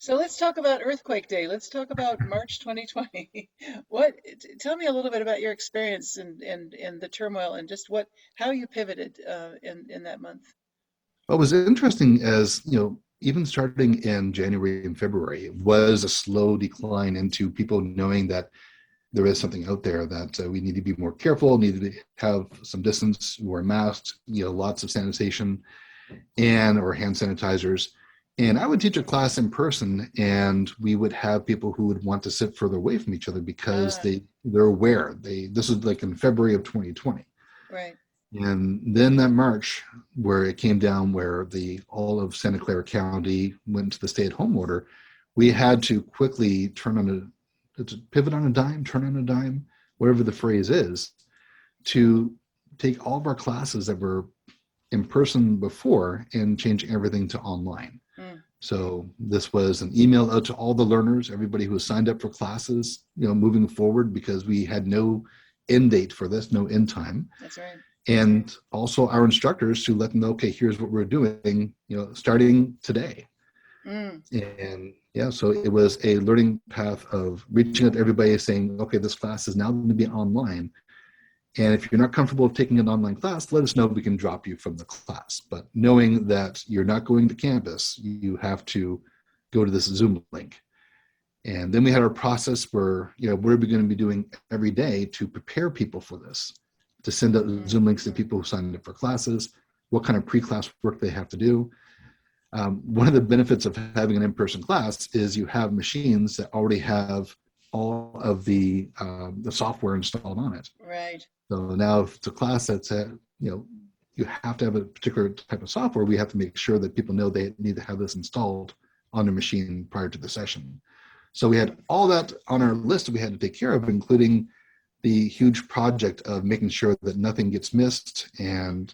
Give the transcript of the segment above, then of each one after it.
So let's talk about Earthquake Day. Let's talk about March 2020. Tell me a little bit about your experience in the turmoil and just how you pivoted in that month. What was interesting as, even starting in January and February, it was a slow decline into people knowing that there is something out there that we need to be more careful, need to have some distance, wear masks, lots of sanitation and or hand sanitizers. And I would teach a class in person, and we would have people who would want to sit further away from each other because Ah, they're aware. This is like in February of 2020. right. And then that March, where it came down, where the all of Santa Clara County went to the stay-at-home order, we had to quickly pivot on a dime, turn on a dime, whatever the phrase is, to take all of our classes that were in person before and change everything to online. Mm, So this was an email out to all the learners, everybody who was signed up for classes, moving forward, because we had no end date for this, no end time, that's right. and also our instructors to let them know, okay, here's what we're doing, starting today. Mm, And yeah, so it was a learning path of reaching out to everybody saying, okay, this class is now going to be online. And if you're not comfortable taking an online class, let us know. We can drop you from the class. But knowing that you're not going to campus, you have to go to this Zoom link. And then we had our process where, what are we going to be doing every day to prepare people for this, to send out mm, Zoom links to people who signed up for classes, what kind of pre-class work they have to do. One of the benefits of having an in-person class is you have machines that already have all of the software installed on it. right. So now if it's a class that's you have to have a particular type of software, we have to make sure that people know they need to have this installed on their machine prior to the session. So we had all that on our list that we had to take care of, including the huge project of making sure that nothing gets missed, and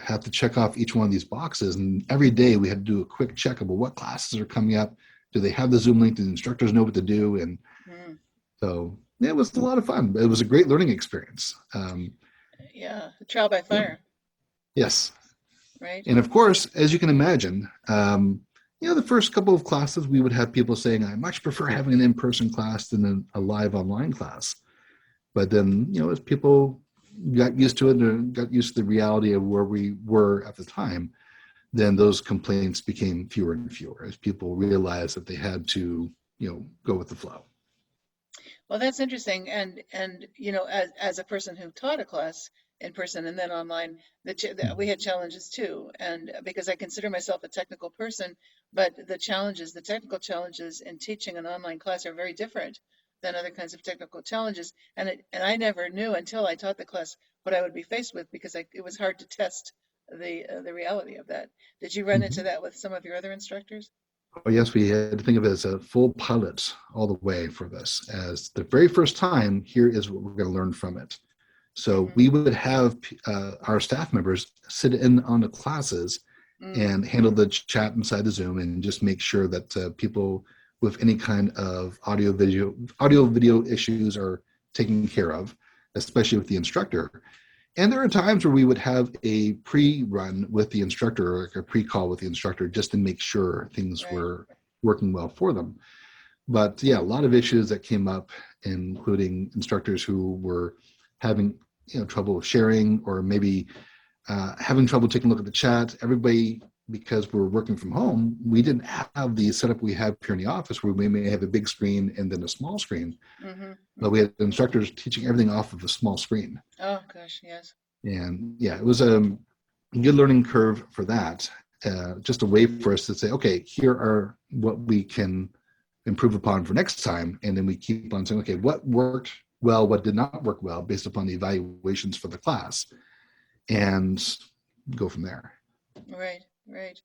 have to check off each one of these boxes. And every day we had to do a quick check of, well, what classes are coming up? Do they have the Zoom link? Do the instructors know what to do? And Mm, so yeah, it was a lot of fun. It was a great learning experience. yeah, trial by Yeah, fire, yes. right? And of course, as you can imagine, the first couple of classes, we would have people saying, I much prefer having an in-person class than a live online class. But then, as people got used to it and got used to the reality of where we were at the time, then those complaints became fewer and fewer as people realized that they had to, go with the flow. Well, that's interesting. And as a person who taught a class in person and then online, we had challenges too. And because I consider myself a technical person, but the technical challenges in teaching an online class are very different than other kinds of technical challenges. And I never knew until I taught the class what I would be faced with because it was hard to test the reality of that. Did you run into Mhm. that with some of your other instructors? Oh, yes, we had to think of it as a full pilot all the way for this. As the very first time, here is what we're going to learn from it. So Mm-hmm. we would have our staff members sit in on the classes Mm, and handle the chat inside the Zoom and just make sure that people with any kind of audio video issues are taken care of, especially with the instructor. And there are times where we would have a pre-run with the instructor, or like a pre-call with the instructor, just to make sure things right. were working well for them. But yeah, a lot of issues that came up, including instructors who were having trouble sharing, or maybe having trouble taking a look at the chat. Everybody, because we're working from home, we didn't have the setup we have here in the office, where we may have a big screen and then a small screen. Mm-hmm. But we Mm-hmm. had instructors teaching everything off of a small screen. Oh gosh, yes. And yeah, it was a good learning curve for that. Just a way for us to say, okay, here are what we can improve upon for next time. And then we keep on saying, okay, what worked well, what did not work well, based upon the evaluations for the class, and go from there. Right, right.